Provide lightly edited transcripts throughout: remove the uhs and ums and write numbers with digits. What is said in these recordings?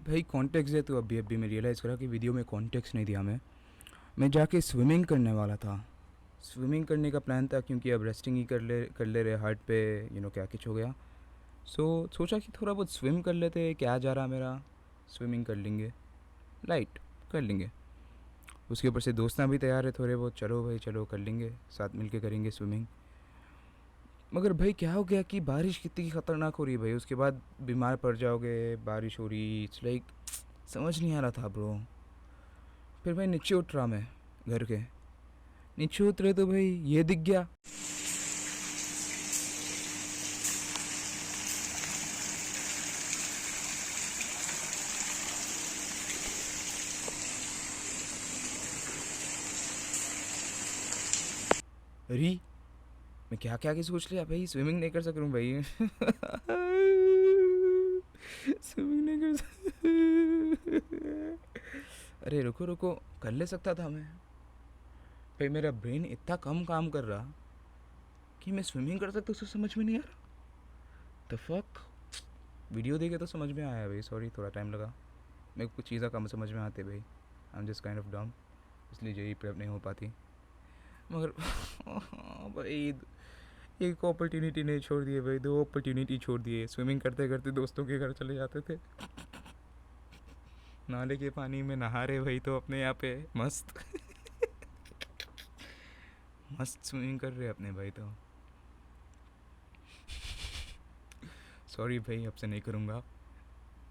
भाई कॉन्टेक्स्ट है तो अभी अभी मैं रियलाइज़ करा कि वीडियो में कॉन्टेक्स्ट नहीं दिया मैं जाके स्विमिंग करने वाला था। स्विमिंग करने का प्लान था क्योंकि अब रेस्टिंग ही कर ले रहे हार्ट पे, क्या कुछ हो गया। सोचा कि थोड़ा बहुत स्विम कर लेते, क्या जा रहा मेरा, स्विमिंग कर लेंगे, लाइट कर लेंगे। उसके ऊपर से दोस्त भी तैयार है थोड़े बहुत, चलो भाई चलो कर लेंगे, साथ मिल के करेंगे स्विमिंग। मगर भाई क्या हो गया कि बारिश कितनी ख़तरनाक हो रही है भाई, उसके बाद बीमार पड़ जाओगे, बारिश हो रही, इट्स लाइक समझ नहीं आ रहा था ब्रो। फिर भाई नीचे उठ रहा मैं, घर के नीचे उतरे तो भाई ये दिख गया। अरे मैं क्या क्या के सोच लिया भाई, स्विमिंग नहीं कर सक रहा हूँ भाई। स्विमिंग नहीं कर अरे रुको रुको, कर ले सकता था मैं। भाई मेरा ब्रेन इतना कम काम कर रहा कि मैं स्विमिंग कर सकता, उसे समझ में नहीं आ रहा। The fuck. वीडियो देखे तो समझ में आया भाई, सॉरी थोड़ा टाइम लगा। मेरे को कुछ चीज़ें कम समझ में आती भाई, I am just kind of डम, इसलिए यही प्रेप नहीं हो पाती। मगर भाई एक अपॉर्चुनिटी नहीं छोड़ दिए भाई, दो अपॉर्चुनिटी छोड़ दिए। स्विमिंग करते करते दोस्तों के घर चले जाते थे, नाले के पानी में नहा रहे भाई, तो अपने यहाँ पे मस्त मस्त स्विमिंग कर रहे अपने भाई। तो सॉरी भाई, अब से नहीं करूँगा,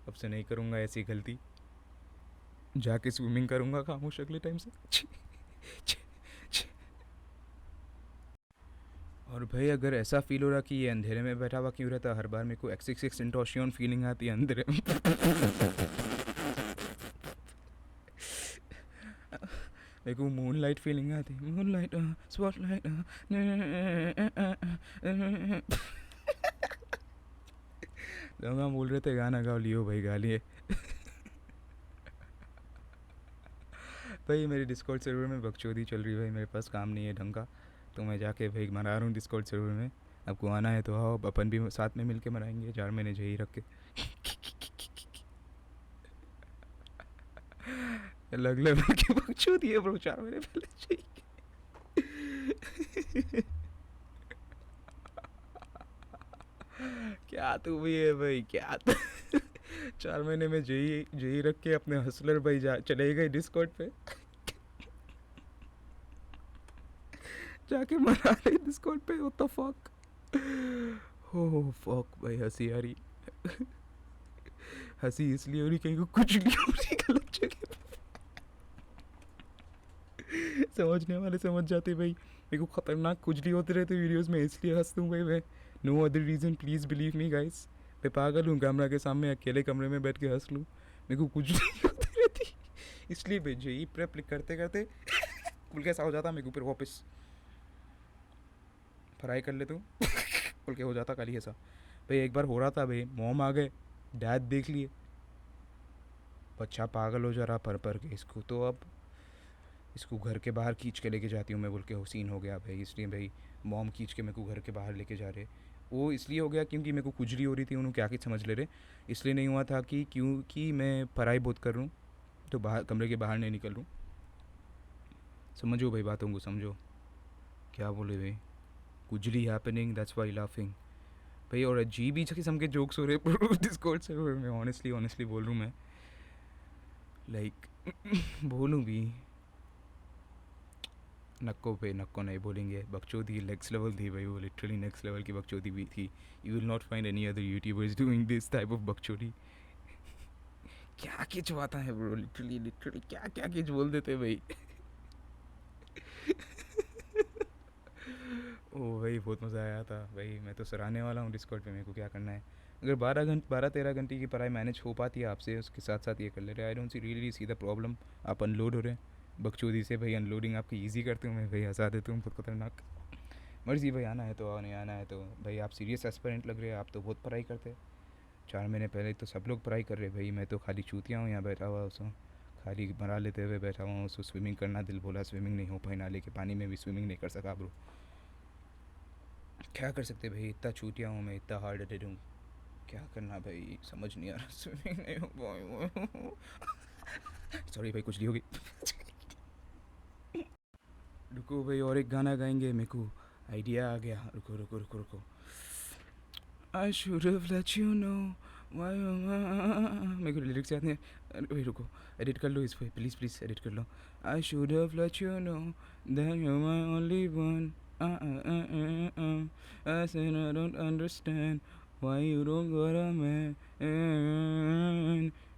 अब से नहीं करूँगा ऐसी गलती। जाके स्विमिंग करूँगा खामोश अगले टाइम से। छी, छी, छी। और भाई अगर ऐसा फील हो रहा कि ये अंधेरे में बैठा हुआ क्यों रहता, हर बार मेरे को एक्स एक्स इंटोशियन फीलिंग आती है अंधेरे में। मेरे को मून लाइट फीलिंग आती है, मून लाइट स्पॉट लाइट। लोग बोल रहे थे गाना गाओ, लियो भाई गा लिए। भाई मेरे डिस्कॉर्ड सर्वर में बकचोदी चल रही है भाई, मेरे पास काम नहीं है ढंग का, तो मैं जाके भाई मना रहा हूँ डिस्कॉर्ड सर्वर में। आपको आना है तो आओ, अपन भी साथ में मिल के मनाएंगे, 4 महीने जही रख के। अलग लेवल की बकचोदी है ब्रो, 4 महीने पहले जही। क्या तू भी है भाई, क्या तू। 4 महीने में जही जही रख के अपने हसलर भाई जा चले गए डिस्कॉर्ड पे, जाके मना रहे डिस्कॉर्ड पे, व्हाट द फक। हो फक भाई, हंसी आ रही। हंसी इसलिए हो रही कहीं को कुछ नहीं हो रही गलत जगह पे। समझने वाले समझ जाते भाई, मेरे को खतरनाक खुजली होते रहते वीडियोस में, इसलिए हंसता हूँ भाई मैं। No other reason, please believe me guys. मैं पागल हूँ कैमरा के सामने अकेले कमरे में बैठ के हंस लूँ, मेरे को कुछ नहीं होती रहती। इसलिए भाई जेई प्रेप करते करते कुल कैसा हो जाता, मेरे को फिर वापस फ्राई कर लेता हूँ। कुल के हो जाता खाली ऐसा। भाई एक बार हो रहा था भाई, मोम आ गए, डैड देख लिए, बच्चा पागल हो जा रहा पर के, इसको तो अब इसको घर के बाहर खींच के लेके जाती हूँ मैं, बोल के हुसीन हो गया भाई, इसलिए भाई मॉम खींच के मेरे को घर के बाहर लेके जा रहे। वो इसलिए हो गया क्योंकि मेरे को खुजली हो रही थी, उन्होंने क्या कि समझ ले रहे। इसलिए नहीं हुआ था कि क्योंकि मैं पढ़ाई बहुत कर रहा हूँ, तो बाहर कमरे के बाहर नहीं निकल रहा हूँ। समझो भाई बातों को समझो, क्या बोले भाई, खुजली हैपनिंग दैट्स वाई लाफिंग भाई। और अजीब ही किस्म के जोक्स हो रहे डिस्कॉर्ड सर्वर में, ऑनेस्टली ऑनेस्टली बोल रहा हूँ मैं, लाइक बोलूँ भी, नक्को पे नक्को नहीं बोलेंगे, बकचोदी नेक्स्ट लेवल थी भाई, वो लिटरली नेक्स्ट लेवल की बकचोदी भी थी। You will not find any other YouTubers doing this type of बकचोदी। क्या खिंचवाता है ब्रो, लिटरली लिटरली क्या क्या खिंच बोल देते भाई। ओ भाई बहुत मज़ा आया था भाई, मैं तो सराहने वाला हूँ डिस्कॉर्ड पे, मेरे को क्या करना है। अगर 12-13 घंटे की पढ़ाई मैनेज हो पाती है आपसे, उसके साथ साथ ये कर ले रहे, I don't see really see the problem. आप अनलोड हो रहे हैं बकचोदी से भाई, अनलोडिंग आपकी ईजी करते हूँ मैं भाई, हंसा देता हूँ, बहुत खतरनाक। मर्जी भाई, आना है तो आओ, नहीं आना है तो भाई। आप सीरियस एस्पिरेंट लग रहे हैं, आप तो बहुत पढ़ाई करते हैं। 4 महीने पहले तो सब लोग पढ़ाई कर रहे भाई, मैं तो खाली चूतिया हूँ यहाँ बैठा हुआ उसको, खाली मरा लेते हुए बैठा हुआ हूँ। उसको स्विमिंग करना दिल बोला, स्विमिंग नहीं हो पाई, नाले के पानी में भी स्विमिंग नहीं कर सका ब्रो। क्या कर सकते भाई, इतना चूतिया हूँ मैं, इतना हार्ड हेडेड हूँ, क्या करना भाई, समझ नहीं आ रहा। स्विमिंग नहीं हो पाई। सॉरी भाई, कुछ नहीं होगी। रुको भाई, और एक गाना गाएंगे, मेरे को आइडिया आ गया। रुको रुको रुको रुको। I should have let you know why मेरे को लिरिक्स याद नहीं है। भाई रुको, एडिट कर लो इस पर, प्लीज़ प्लीज़ एडिट कर लो। I should have let you know that you're my only one. I said I don't understand why you don't got a man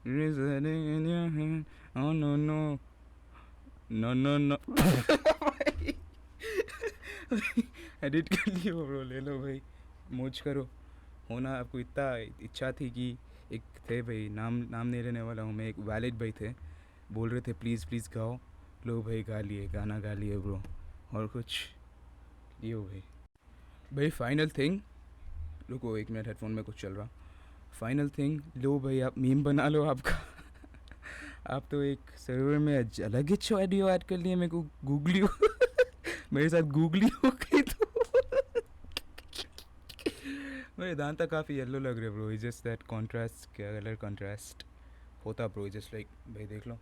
residing in your hand. Oh no no no no no। Edit कर लियो bro, ले लो भाई, मौज करो। होना आपको इतना इच्छा थी कि एक थे भाई, नाम नहीं लेने वाला हूँ मैं, एक वैलिड भाई थे, बोल रहे थे प्लीज़ प्लीज़ गाओ। लो भाई गा लिए, गाना गा लिए ब्रो। और कुछ लियो भाई। भाई फाइनल थिंग, रुको 1 मिनट, हेडफोन में कुछ चल रहा। फाइनल थिंग, लो भाई आप मीम बना लो आपका। आप तो एक सर्वर में अलग ही ऑडियो ऐड कर लिए, मेरे को गूगली हो। मेरे साथ गूगली हो गई तो। मेरे दांत काफ़ी येलो लग रहे bro, is just that contrast, क्या कलर कॉन्ट्रास्ट होता ब्रो, जस्ट लाइक भाई देख लो,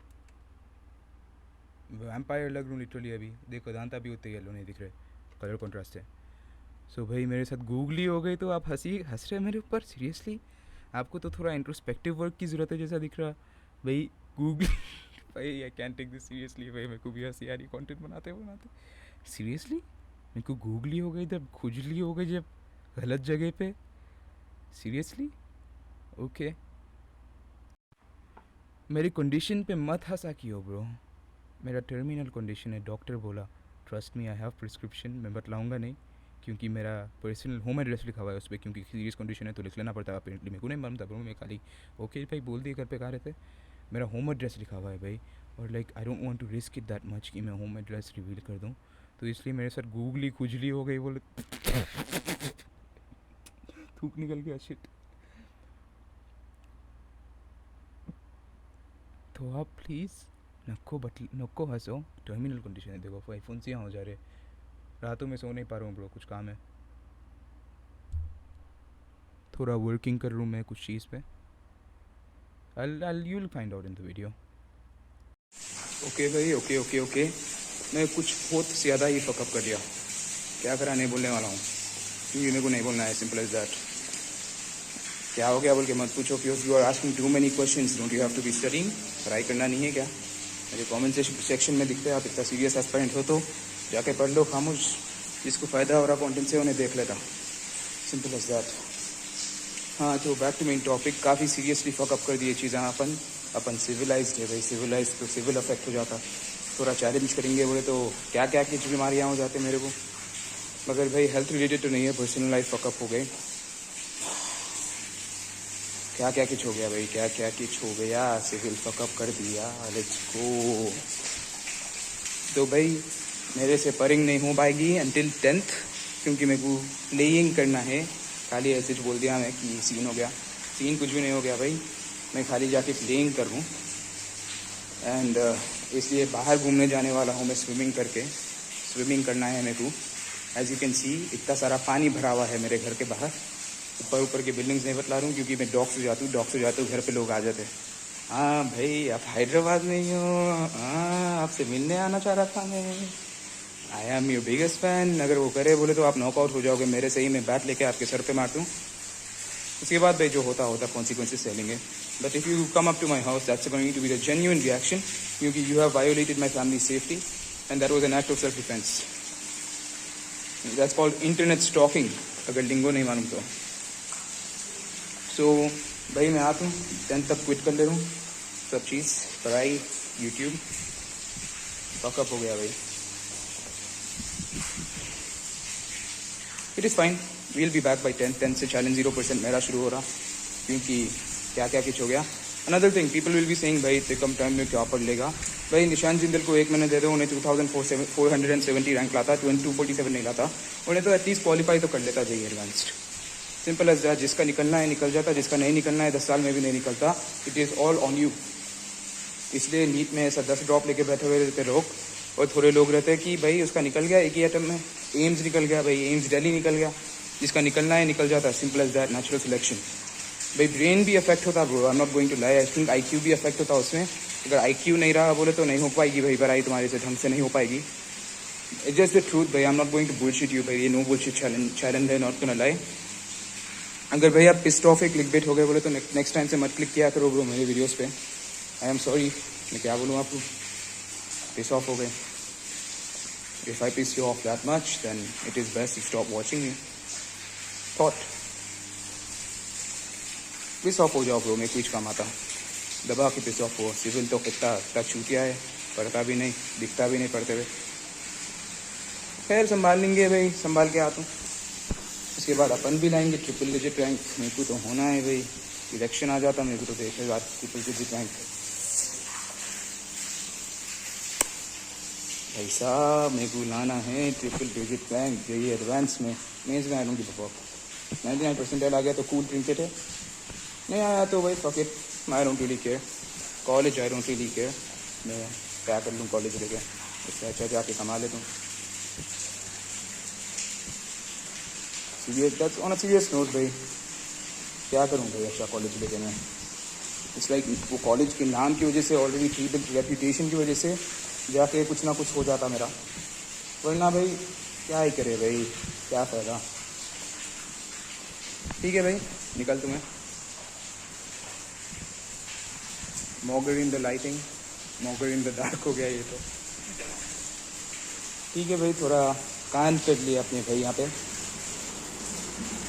वैम्पायर लग रहा हूँ लिटरली अभी। देखो दांत भी उतने येलो नहीं दिख रहे, कलर कॉन्ट्रास्ट है। सो भाई मेरे साथ गूगली हो गई तो आप हंस रहे मेरे ऊपर, सीरियसली? आपको तो थोड़ा इंट्रोस्पेक्टिव वर्क की ज़रूरत है जैसा दिख रहा भाई। गूगली भाई I can take this seriously भाई, मेरे को भी हंसी आ रही कॉन्टेंट बनाते बनाते। सीरियसली मेरे को गूगली हो गई जब, खुजली हो गई जब गलत जगह पे। सीरियसली ओके, मेरी कंडीशन पे मत हंसा कियो ब्रो, मेरा टर्मिनल कंडीशन है, डॉक्टर बोला। Trust me I have prescription, मैं बतलाऊँगा नहीं क्योंकि मेरा पर्सनल होम एड्रेस लिखा हुआ है उस पर, क्योंकि सीरियस कंडीशन है तो लिख लेना पड़ता है अपेरेंटली। मेरे को नहीं मालूम था ब्रो, मैं खाली ओके भाई बोल दिए, घर पे कहा रहे थे। मेरा होम एड्रेस लिखा हुआ है भाई, और like I don't want to risk it that much कि मैं होम एड्रेस रिवील कर दूँ, तो इसलिए मेरे साथ गूगली खुजली हो गई, बोले थूक निकल गया, शिट। तो आप प्लीज़ नको हंसो, टर्मिनल कंडीशन है। देखो भाई फुंसियाँ हो जा रहे, रातों में सो नहीं पा रहा हूँ ब्रो, कुछ काम है, थोड़ा वर्किंग कर रहा हूँ मैं कुछ चीज़ पे। you'll find out in the video. Okay भाई, ओके मैं कुछ बहुत ज़्यादा ही फकअप कर दिया, क्या करा, नहीं बोलने वाला हूँ क्योंकि मेरे को नहीं बोलना है, सिंपल एज दैट। क्या हो गया बोल के मत पूछो, क्योंकि you are asking too many questions, don't you have to be studying? पढ़ाई करना नहीं है क्या? मेरे कमेंट सेक्शन में दिखते हैं, आप इतना सीरियस एस्पिरेंट हो तो जाके पढ़ लो खामोश, जिसको फ़ायदा हो रहा कंटेंट से उन्हें देख लेता, सिंपल एज दैट। हाँ तो बैक टू मेन टॉपिक, काफ़ी सीरियसली फकअप कर दिए चीज़ें। अपन सिविलाइज्ड है भाई, सिविलाइज तो सिविल अफेक्ट हो जाता, थोड़ा चैलेंज करेंगे बोले तो क्या क्या कुछ बीमारियाँ हो जाते मेरे को, मगर भाई हेल्थ रिलेटेड तो नहीं है, पर्सनल लाइफ फकअप हो गए। क्या क्या कुछ हो गया भाई, क्या क्या कुछ हो गया, सिविल फकअप कर दिया, लेट्स गो। तो भाई मेरे से परिंग नहीं हो पाएगी अंटिल 10th, क्योंकि मेरे को प्लेइंग करना है। खाली ऐसे बोल दिया मैं कि सीन हो गया, सीन कुछ भी नहीं हो गया भाई, मैं खाली जाके प्लेइंग कर लूँ। एंड इसलिए बाहर घूमने जाने वाला हूँ मैं, स्विमिंग करना है मेरे को। एज यू कैन सी इतना सारा पानी भरा हुआ है मेरे घर के बाहर, ऊपर के बिल्डिंग्स नहीं बतला रहा हूँ क्योंकि मैं डॉग से जाता हूँ घर पे लोग आ जाते हैं। हाँ भाई आप हैदराबाद में ही हो? हाँ आपसे मिलने आना चाह रहा था मैं, I am your biggest fan. अगर वो करे बोले तो आप नॉकआउट हो जाओगे मेरे से ही, मैं बैट लेके आपके सर पे मार दूँ, उसके बाद भाई जो होता कॉन्सिक्वेंसेस झेलेंगे। But if you come up to my house that's going to be the genuine reaction, क्योंकि you have violated my family safety and that was an act of self defence. That's called internet stalking, अगर lingo नहीं मालूम तो। सो भाई मैं आता हूँ, 10th तक क्विट कर ले रहा हूँ सब चीज़, पढ़ाई, यूट्यूब, फकअप हो गया भाई। It is fine, we'll be back by 10th से चैलेंज 0% मेरा शुरू हो रहा, क्योंकि क्या क्या कुछ हो गया। Another thing, people will be saying भाई इतने कम टाइम में क्या पढ़ लेगा। भाई निशान जिंदल को 1 महीने दे दो, उन्हें 2470 रैंक लाता, 247 नहीं लाता, उन्हें तो एटलीस्ट क्वालिफाई तो कर लेता जाइए एडवांस्ड, सिंपल एज दैट। जिसका निकलना है निकल जाता, जिसका नहीं निकलना है 10 साल में भी नहीं निकलता, it is all on you. इसलिए नीट में ऐसा 10 ड्रॉप लेके बैठे हुए रहते लोग, और थोड़े लोग रहते हैं कि भाई उसका निकल गया एक ही आइटम में, एम्स निकल गया भाई, एम्स दिल्ली निकल गया, जिसका निकलना है निकल जाता, simple as that, natural selection. भाई ब्रेन भी अफेक्ट होता bro, I am not going to lie, I think IQ भी अफेक्ट होता उसमें। अगर IQ नहीं रहा बोले तो नहीं हो पाएगी भाई पढ़ाई तुम्हारे से ढंग से नहीं हो पाएगी। इट्स जस्ट द ट्रूथ भाई, I am not going to bullshit you भाई, ये नो बुलशिट चैलेंज है, नॉट गोना लाई। अगर भाई आप पिस्ड ऑफ क्लिकबेट हो गए बोले तो नेक्स्ट टाइम से मत क्लिक किया करो ब्रो मेरे वीडियोस पे। आई एम सॉरी, मैं क्या बोलूँ आपको, पिस ऑफ हो गए। If I piss you off that much then it is best you stop watching me. Thought piss off हो जाओ ब्रो, मैं कुछ काम आता, दबा के पिस ऑफ हो। सिविल तो कितना छूटिया है, पढ़ता भी नहीं, दिखता भी नहीं पढ़ते हुए। खैर संभाल लेंगे भाई, संभाल के आता हूँ। उसके बाद अपन भी लाएंगे ट्रिपल डिजिट रैंक, मेरे को तो होना है भाई। इलेक्शन आ जाता मेरे को तो 1000 ट्रिपल डिजिट रैंक। भाई साहब मेरे को लाना है ट्रिपल डिजिट रैंक, यही एडवांस में मेंस में। I don't give a fuck, 99% आ गया तो कूल प्रिंटेड है, नहीं आया तो भाई fuck it, I don't really care. College I don't really care, मैं क्या कर लूँ कॉलेज लेके, इससे अच्छा जाके कमा लेता हूँ। Serious, on a serious note भाई, क्या करूँ भाई अच्छा कॉलेज लेके मैं। इट्स लाइक वो कॉलेज के नाम की वजह से, ऑलरेडी रेपुटेशन की वजह से जाके कुछ ना कुछ हो जाता मेरा, वरना भाई क्या ही करे भाई, क्या फ़ायदा। ठीक है भाई, निकल तुम्हें mogger in the lighting, mogger in the dark हो गया ये तो। ठीक है भाई, थोड़ा कान कर लिया अपने भाई यहाँ पे।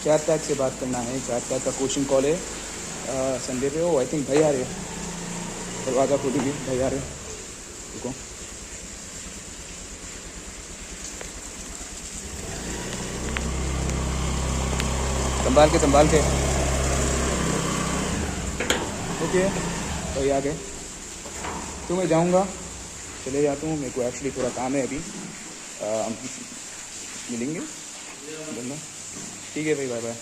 चैट टैग से बात करना है, चैट टैग का कोचिंग कॉल है संडे पे। ओ आई थिंक भाई आ रहे, दरवाज़ा खोलेंगे, भाई आ रहे, रुको। संभाल के ओके भाई आ गए। तो मैं जाऊँगा, चले जाता हूँ, मेरे को एक्चुअली थोड़ा काम है अभी। मिलेंगे बोलना, ठीक है भाई, बाय बाय।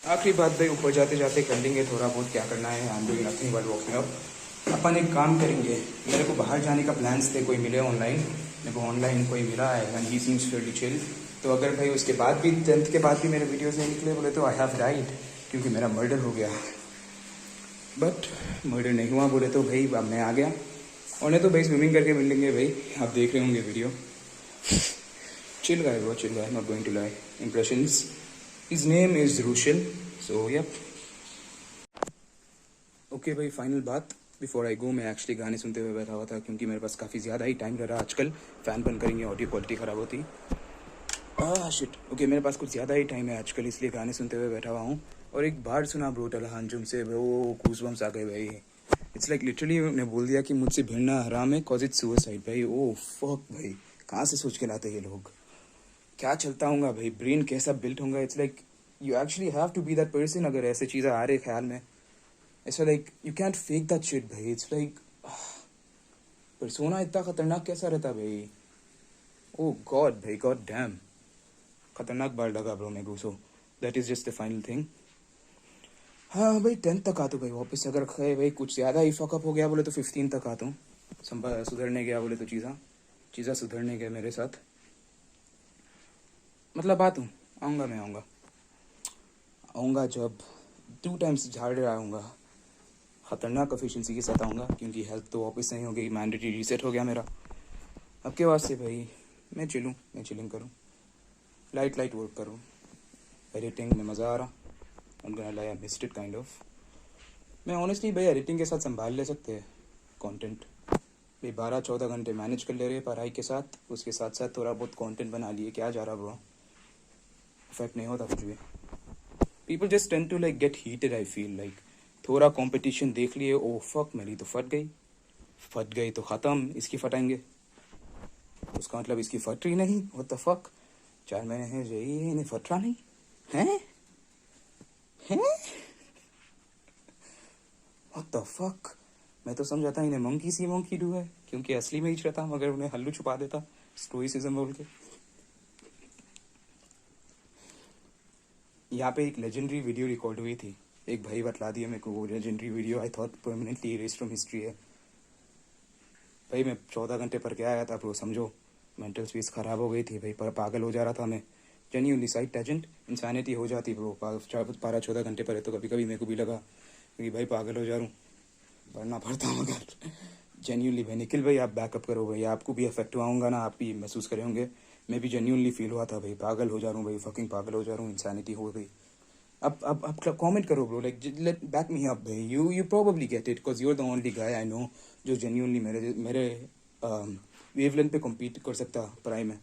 आखिरी बात भाई, ऊपर जाते जाते कर लेंगे थोड़ा बहुत, क्या करना है, I am doing nothing but walking up. अपन एक काम करेंगे, मेरे को बाहर जाने का प्लान्स थे, कोई मिले ऑनलाइन, मेरे को ऑनलाइन कोई मिला है and he seems Fairlie chill. तो अगर भाई उसके बाद भी 10th के बाद भी मेरे वीडियोस नहीं निकले बोले तो आई हैव डाइड, क्योंकि मेरा मर्डर हो गया। बट मर्डर नहीं हुआ बोले तो भाई अब मैं आ गया, और नहीं तो भाई स्विमिंग करके मिल लेंगे भाई, आप देख रहे होंगे video. Chill guy bro, chill guy, not going to lie. Impressions, his name is Rushil, so yep. Okay भाई, फाइनल बात बिफोर आई गो, मैं एक्चुअली गाने सुनते हुए बैठा हुआ था, क्योंकि मेरे पास काफ़ी ज़्यादा ही टाइम रह रहा आजकल। फ़ैन बंद करेंगे ऑडियो क्वालिटी ख़राब होती। शिट, ओके मेरे पास कुछ ज़्यादा ही टाइम है आजकल, इसलिए गाने सुनते हुए बैठा हुआ हूँ। और एक बार सुना ब्रो टलहांजुम से, वो गूज़बम्स आ गए भाई। इट्स लाइक लिटरली उन्होंने बोल दिया कि मुझसे भिड़ना हराम है, कॉज इट्स सुसाइड भाई। ओ फक भाई, कहाँ से सोच के लाते ये लोग, क्या चलता होगा भाई, ब्रेन कैसा बिल्ट होगा। It's like you actually have to be that person अगर ऐसे चीज़ें आ रहे ख्याल में। ऐसा like you can't fake that shit भाई। इट्स लाइक पर्सोना इतना खतरनाक कैसा रहता भाई। ओ गॉड भाई, गॉड डैम, खतरनाक बार लगा ब्रो मेरे को। So that is just the final thing. हाँ भाई 10th तक आता हूँ भाई वापस। अगर खैर भाई कुछ ज़्यादा ही फकअप हो गया बोले तो 15 तक आता हूँ। सुधरने गया बोले तो चीज़ा सुधरने गया मेरे साथ, मतलब आऊँ, मैं आऊँगा जब 2 टाइम्स झाड़ रहा आऊँगा, ख़तरनाक एफिशिएंसी के साथ आऊँगा, क्योंकि हेल्थ तो वापस नहीं हो गई, मैंडेटरी रीसेट हो गया मेरा। अब के वास्ते भाई मैं चिलिंग करूँ, लाइट वर्क करूँ, एडिटिंग में मज़ा आ रहा। I missed it kind of. मैं ऑनेस्टली भाई एडिटिंग के साथ संभाल ले सकते हैं कंटेंट भाई, 12-14 घंटे मैनेज कर ले रहे पढ़ाई के साथ, उसके साथ साथ थोड़ा बहुत कंटेंट बना लिए, क्या जा रहा ब्रो, इफेक्ट नहीं होता कुछ भी। People just tend to like get heated, I feel like थोड़ा कंपटीशन देख लिए, ओ फक मेरी तो फट गई तो ख़त्म, इसकी फटाएंगे, उसका मतलब इसकी फट रही नहीं, व्हाट द फक, 4 महीने हैं यही इन्हें फट रहा नहीं हैं, व्हाट द फक। मैं तो समझा था इन्हें मंकी डू है, क्योंकि असली में ही रहता, मगर उन्हें हल्लू छुपा देता स्टोइसिज्म बोल के। यहाँ पे एक लेजेंडरी वीडियो रिकॉर्ड हुई थी, एक भाई बतला दिया मेरे को वो legendary video, I thought permanently erase from history है भाई। मैं 14 घंटे पढ़ के आया था ब्रो, समझो मेंटल स्पेस ख़राब हो गई थी भाई, पर पागल हो जा रहा था मैं, जेन्युइनली साइड टेजेंट इंसानिटी हो जाती ब्रो। 12-14 घंटे पढ़े तो कभी कभी मेरे को भी लगा क्योंकि भाई पागल हो जा रहा हूँ, पढ़ना पड़ता हूँ मगर जेन्यूनली भाई। निखिल भाई आप बैकअप करो भाई, आपको भी अफेक्ट हुआ होगा ना, आप भी महसूस करे होंगे। मैं भी जेन्यूनली फील हुआ था भाई, पागल हो जा रहा हूँ भाई, फकिंग पागल हो जा रहा हूँ, इंसानिटी हो गई। अब कमेंट करो bro, like let back me up भाई, you probably get it because you are the only guy I know जो जेन्यूनली मेरे मेरे वेवलेंथ पे कम्पीट कर सकता पढ़ाई में।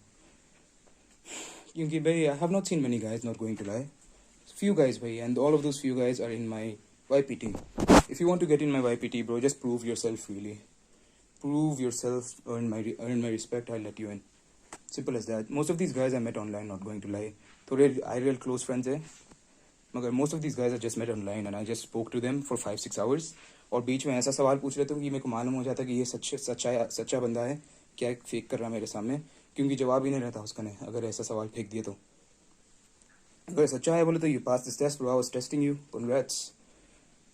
क्योंकि भाई I have not seen many guys, not going to lie, few guys bhai, and all of those few guys are in my YPT. If you want to get in my YPT bro, just prove yourself, really prove yourself, earn my respect, I'll let you in, simple as that. Most of these guys I met online, not going to lie, थोड़े IRL close friends है, मगर most of these guys I just met online and I just spoke to them for 5-6 hours, और बीच में ऐसा सवाल पूछ लेते हूँ कि मेरे को मालूम हो जाता है कि ये सच्चा बंदा है, क्या फेक कर रहा है मेरे सामने, क्योंकि जवाब ही नहीं रहता उसका ने अगर ऐसा सवाल फेंक दिए तो। अगर सच्चा है बोले तो you pass this test bro, I was testing you, congrats.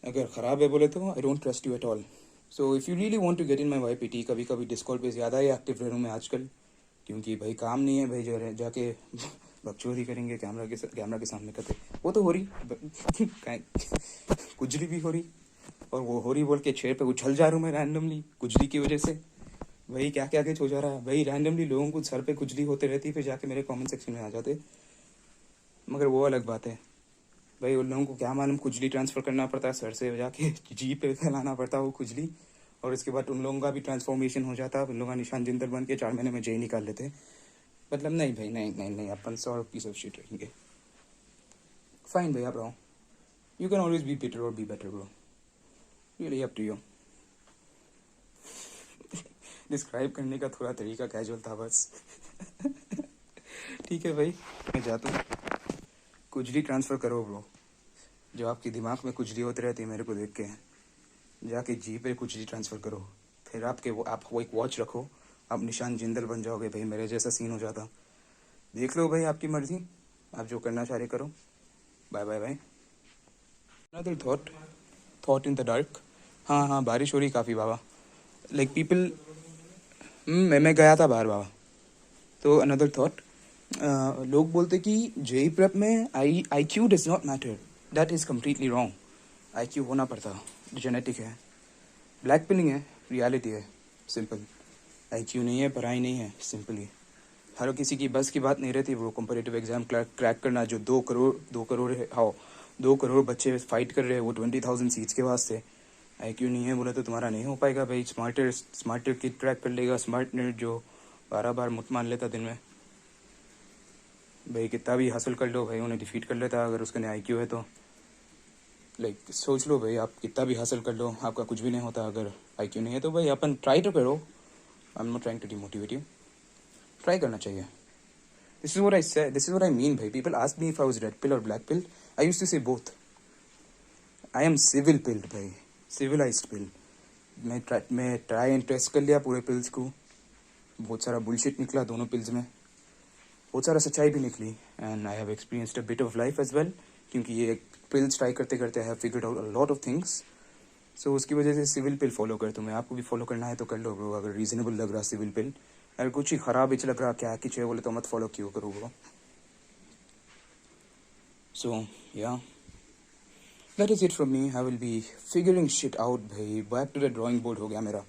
अगर ख़राब है बोले तो I don't trust you at all. So if you really want to get in my YPT, कभी कभी डिस्कॉर्ड पे ज़्यादा ही एक्टिव रह रहा हूँ मैं आजकल, क्योंकि भाई काम नहीं है भाई, जो जाके बकचोदी करेंगे कैमरा के सामने करते, वो तो हो रही कुजली भी हो रही, और वो हो रही बोल के चेयर पे उछल जा रहा हूँ मैं रैंडमली कुजली की वजह से। भाई क्या क्या कुछ हो जा रहा है भाई, रैंडमली लोगों को सर पे कुजली होते रहती है, फिर जाके मेरे कमेंट सेक्शन में आ जाते, मगर वो अलग बात है भाई। उन लोगों को क्या मालूम, खुजली ट्रांसफ़र करना पड़ता है सर से जाके जी पे फैलाना पड़ता है वो खुजली, और इसके बाद उन लोगों का भी ट्रांसफॉर्मेशन हो जाता, उन लोगों का निशान जिंदल बन के 4 महीने में जेल निकाल लेते। मतलब नहीं भाई, नहीं अपन सॉर्ट पीस ऑफ शिट रहेंगे। फाइन भैया bro, you can always be better और be better bro, really up to you. Describe करने का थोड़ा तरीका कैजुअल था बस ठीक है भाई, मैं जाता हूँ। कुजली ट्रांसफ़र करो ब्रो, जो आपके दिमाग में कुजली होती रहती है मेरे को देख के, जाके जी पे कुजली ट्रांसफ़र करो, फिर आप वो एक वॉच रखो, आप निशान जिंदल बन जाओगे भाई, मेरे जैसा सीन हो जाता। देख लो भाई, आपकी मर्ज़ी, आप जो करना चाह रहे करो। Bye bye bye. Another thought in the dark. हाँ बारिश हो रही काफ़ी बाबा, लाइक पीपल, मैं गया था बाहर बाबा। तो अनदर थॉट, लोग बोलते कि जेई प्रेप में IQ does not matter, that is completely wrong. IQ होना पड़ता, जेनेटिक है, ब्लैक पिलिंग है, रियलिटी है, सिंपल। IQ नहीं है, पढ़ाई नहीं है, सिंपली। हर किसी की बस की बात नहीं रहती वो कॉम्पिटिटिव एग्जाम क्रैक करना, जो 2 करोड़ बच्चे फाइट कर रहे हैं वो 20,000 सीट्स के वास्ते। IQ नहीं है बोले तो तुम्हारा नहीं हो पाएगा भाई। स्मार्टर किड क्रैक कर लेगा, स्मार्ट नर्ड जो 12 बार मुत मान लेता दिन में भाई, कितना भी हासिल कर लो भाई उन्हें डिफीट कर लेता अगर उसके IQ है तो। लाइक सोच लो भाई, आप कितना भी हासिल कर लो आपका कुछ भी नहीं होता अगर IQ नहीं है तो। भाई अपन ट्राई तो करो, I am not trying to demotivate you, try करना चाहिए। This is what I say, this is what I mean भाई। People ask me if I was red pill और black pill, I used to say both. I am civil pilled भाई, civilised pill. मैं try and test कर लिया पूरे pills को, बहुत सारा बुलशिट निकला दोनों पिल्स में, बहुत सारा सच्चाई भी निकली, and I have experienced a bit of life as well, क्योंकि ये पिल्स ट्राई करते करते I have figured out a lot of things. So उसकी वजह से सिविल पिल फॉलो करता हूँ मैं। आपको भी फॉलो करना है तो कर लो ब्रो, अगर रीजनेबल लग रहा सिविल पिल। अगर कुछ ही खराब ही लग रहा क्या कि चाहिए बोले तो मत फॉलो क्यों करो ब्रो। सो या that is it from me, I will be figuring shit out भाई। Back to the drawing board हो गया मेरा।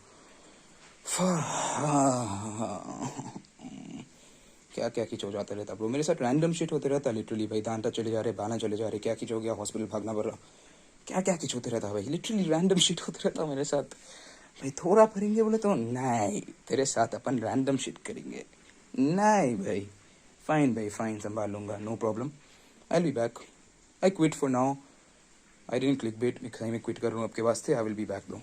क्या क्या किच हो जाता रहता ब्रो, मेरे साथ रैंडम शिट होते रहता लिटरली भाई। दांता चले जा रहे, बाना चले जा रहे, क्या किच हो गया, हॉस्पिटल भागना पड़ रहा, क्या क्या किच होते रहता भाई, लिटरली रैंडम शिट होते रहता मेरे साथ भाई। थोड़ा भरेंगे बोले तो नहीं, तेरे साथ अपन रैंडम शिट करेंगे, नहीं भाई। फाइन भाई फाइन, संभाल लूंगा, no problem, I will be back. I quit for now, I didn't click bait, मैं क्विट कर रहा हूँ आपके वास्ते। आई विल बी बैक दो।